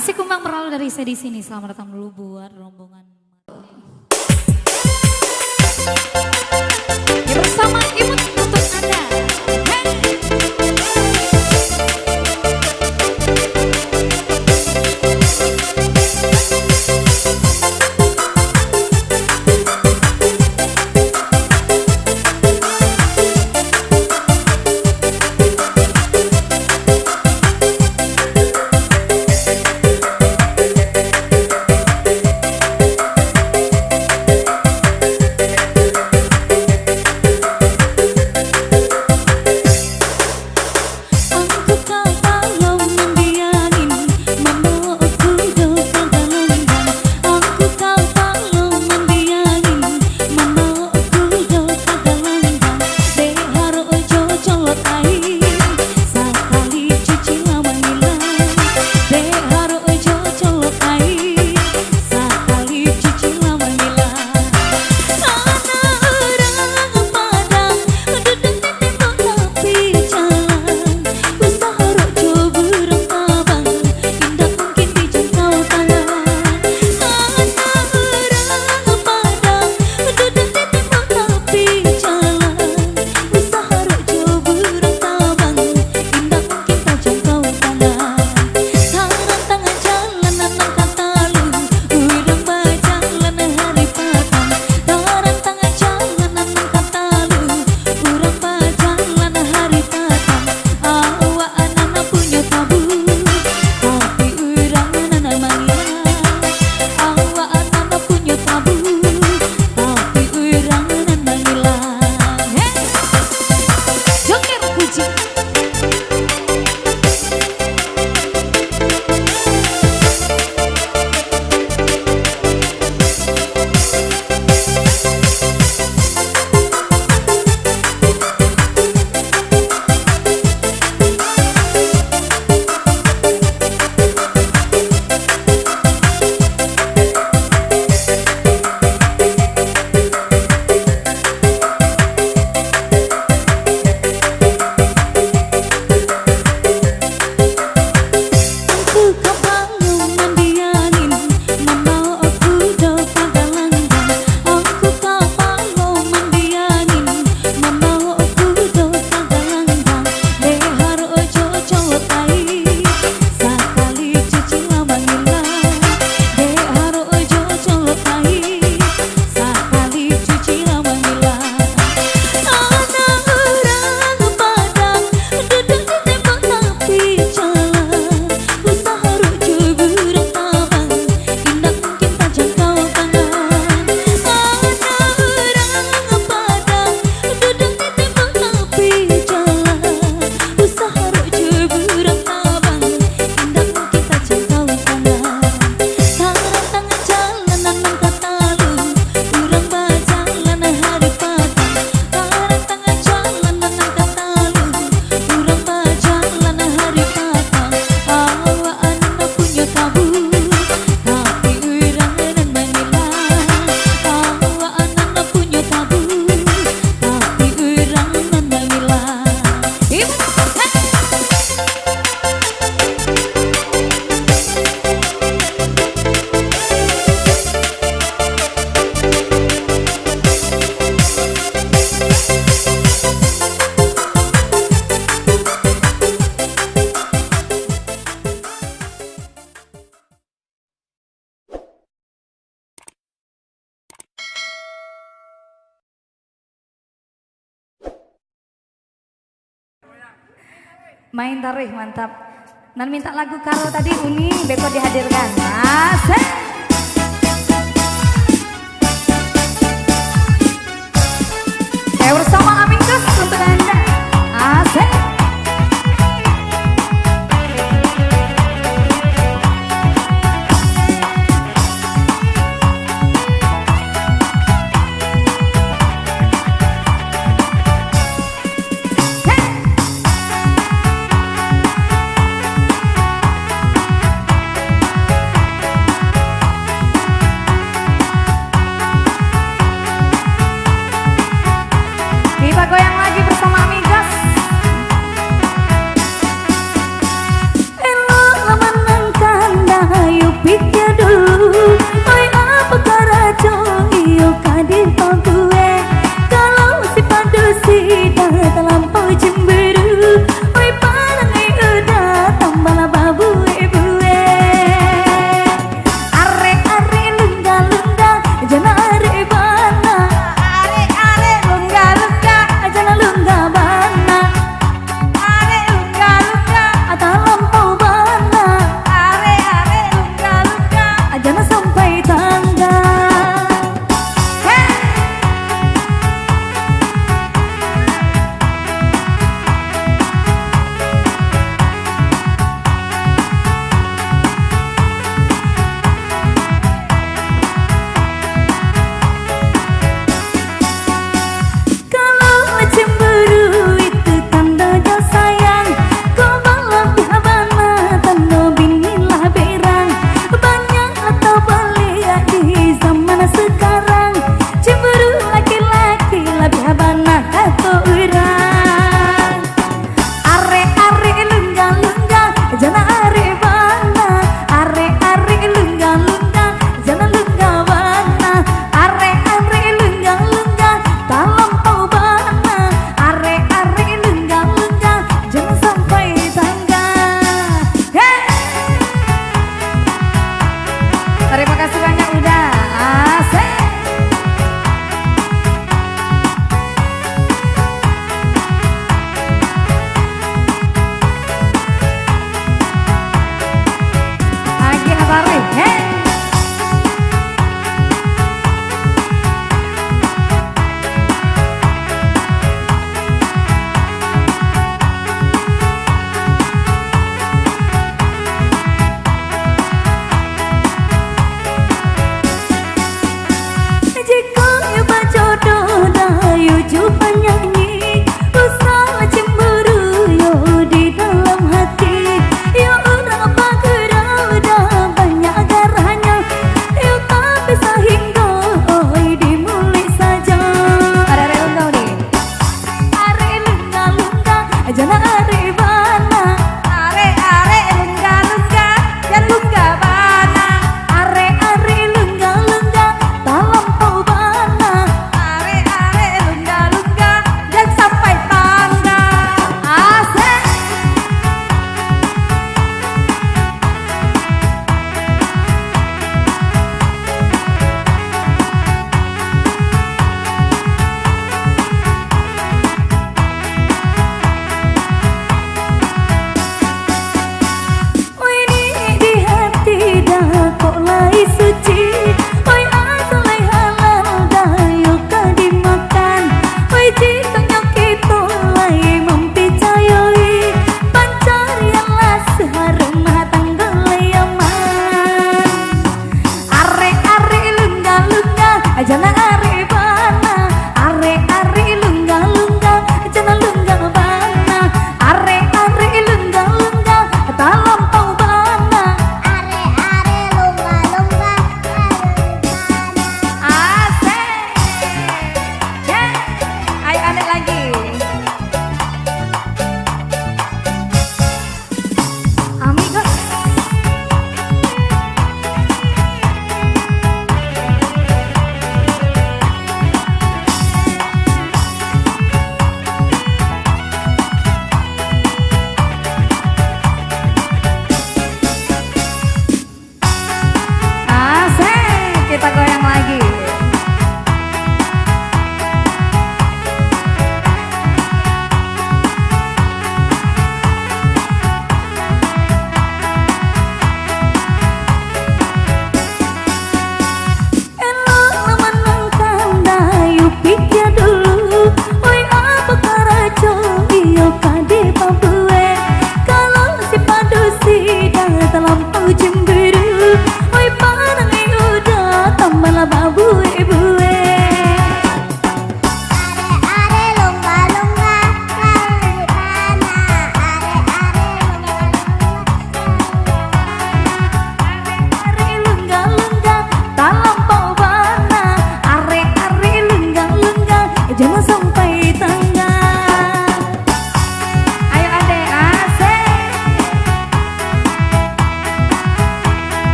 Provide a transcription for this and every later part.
si kumbang berlalu dari saya di sini. Selamat datang dulu buat rombongan. Ya bersama Imut untuk Anda. Hey. Main tarik mantap. Nan minta lagu Karo tadi Uni Beko dihadirkan. Asik. Bersama Amingkus untuk Anda. Asik.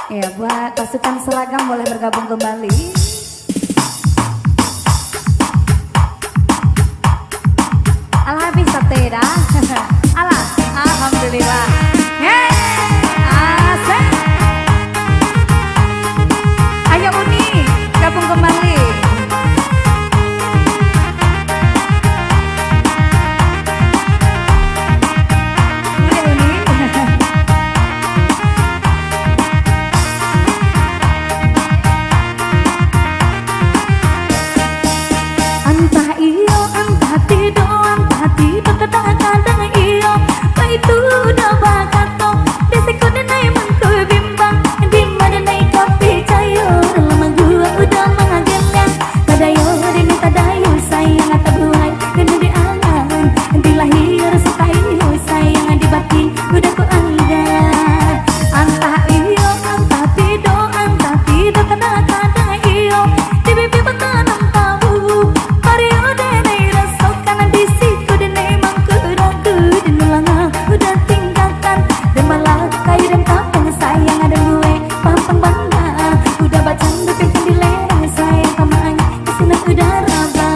Ya, buat pasukan seragam boleh bergabung kembali. Alhabis satera. Alah, alhamdulillah. Asik. Ayo Uni, gabung kembali. Entah iyo, entah tidak, entah tidak kadang-kadang iyo, itu udah bakato, desiku denai mangku bimbang, di mana naik kopi cayo, lama gua udah mengagetnya, tadayo dini tadayo sayang atau buai, dan di angan, di lahir setayo sayang di batin udah ku anggar, entah iyo, entah tidak kadang-kadang iyo, di bibir bertanam tabu. Udah tinggalkan dan malah kayu dan kampung sayang ada gue pampang bangga udah baca dipinggir di lereng sayang kemang kesana udah rabah.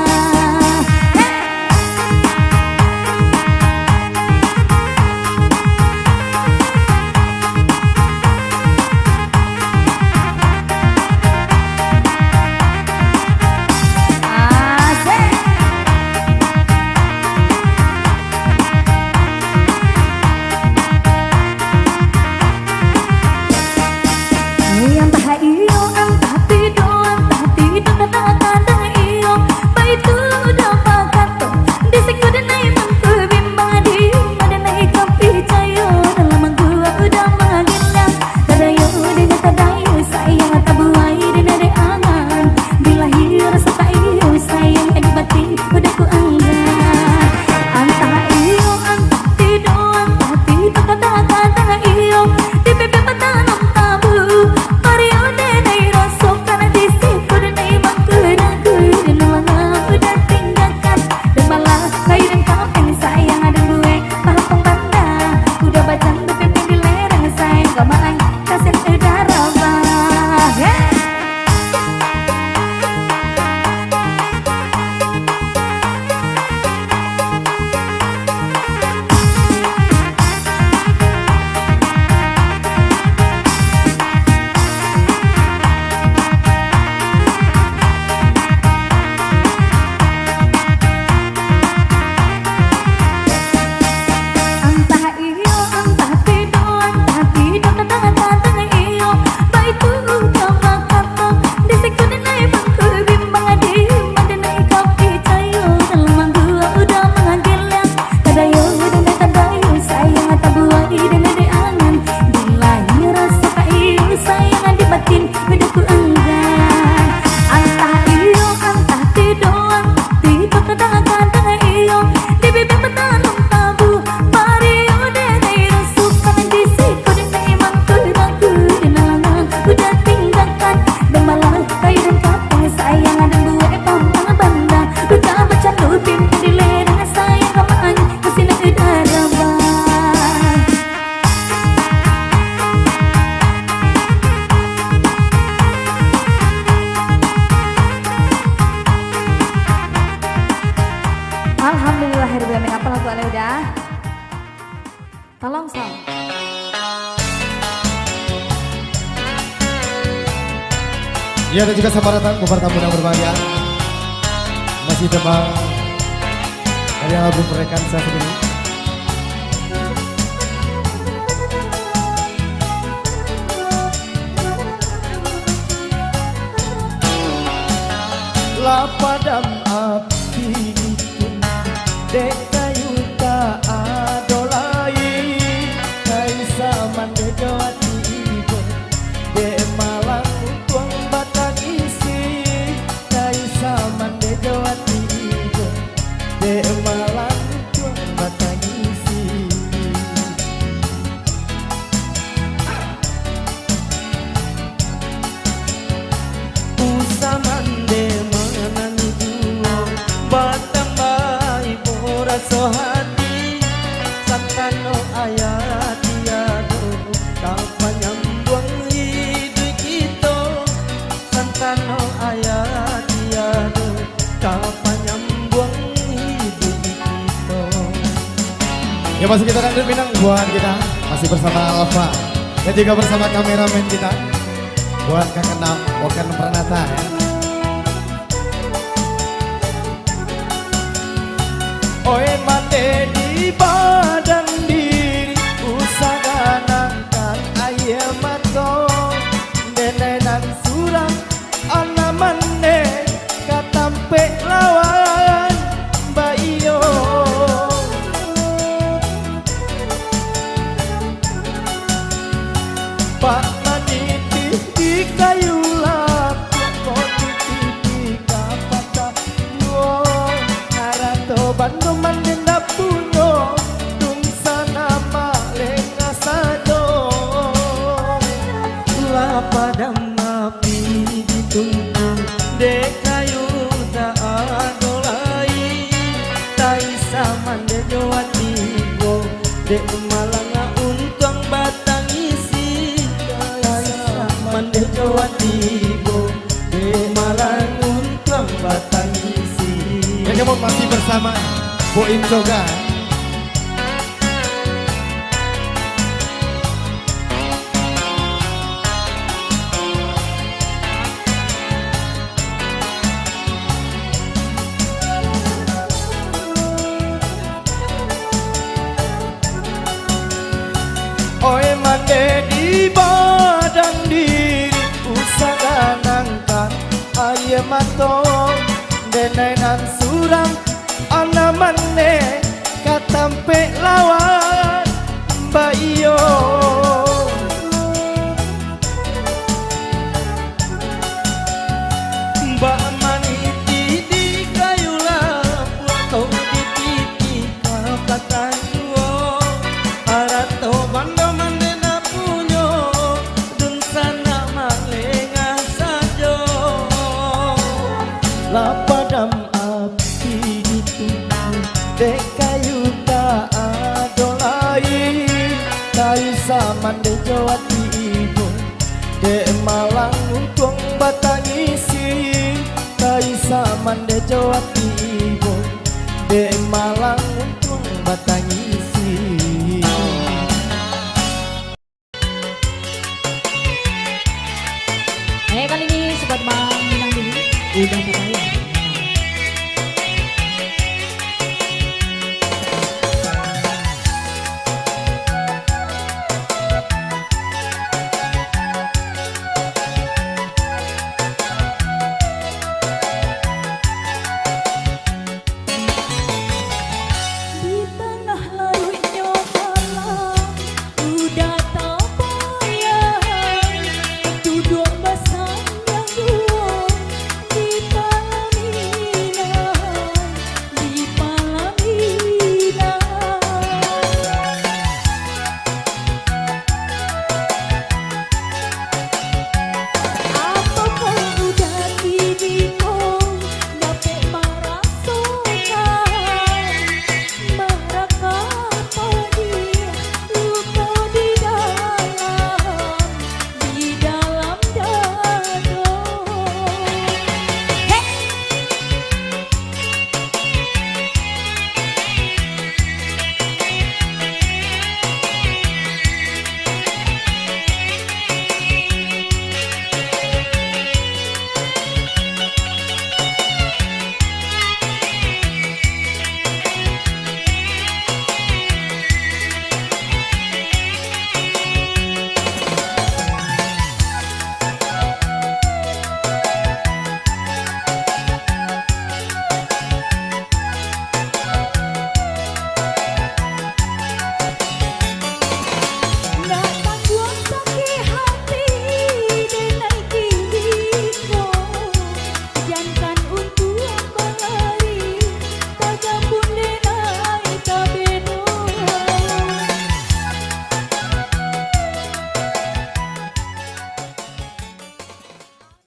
Entah iyo, entah tidak kadang-kadang iyo, itu udah bakato, disiku denai mangku bimbang di mana naik kopi cayo, dalam gua udah mengagetnya, tadayo dini tadayo sayang atau buai dini de angan, di lahir setayo sayang di batin udah ku anggar, entah iyo, entah tidak kadang-kadang iyo, di bibir bertanam tabu. Alhamdulillahirrahmanirrahim. Apa lagu Ale udah? Tolong song. Ya, dan juga sama datang beberapa tamu yang berbahagia. Masih tembang dari album Rekan Saya Sendiri. La padam api dek kayu tak adolai kai saman de jawati ibu de malang tuang batang isi kai saman de jawati ibu de malang tuang batang isi usaman de manani dua batang bai so hati sakano ayat tiado kapanyambung masih kita dangdut Minang buat kita. Masih bersama Alfa. Dan juga bersama kameramen kita. Buat Kakak Okan Pranata ya. Oi mate di badan diri usaha nangkan ayam matong denenan surang ana manne katampe lawan bayo Pak maniti di kayu lapu koti di kapata yo harato bando mandenda puno tung sana malenga sado la padam api ditungtung de kayu tak adolai tai saman de jawati go de malanga untang batang isi tai saman de jawati go de malang untang batang isi. Dan kamu masih bersama Bu Incoga. Oi mande di badan diri usaha nangkan ayam matong denenan surang ana manne katampe lawan bayo Mbak maniti di kayu lapu atau di titi kapatan duo harato bando mandena punyo dun sana malenga sajo la padam api ditunggu de kayu tak adolai tai saman de jawati ibu de malang untung batang isi tai saman de jawati ibu de malang untung batang isi. Kali ini sobat Bang Minang dulu udah selesai.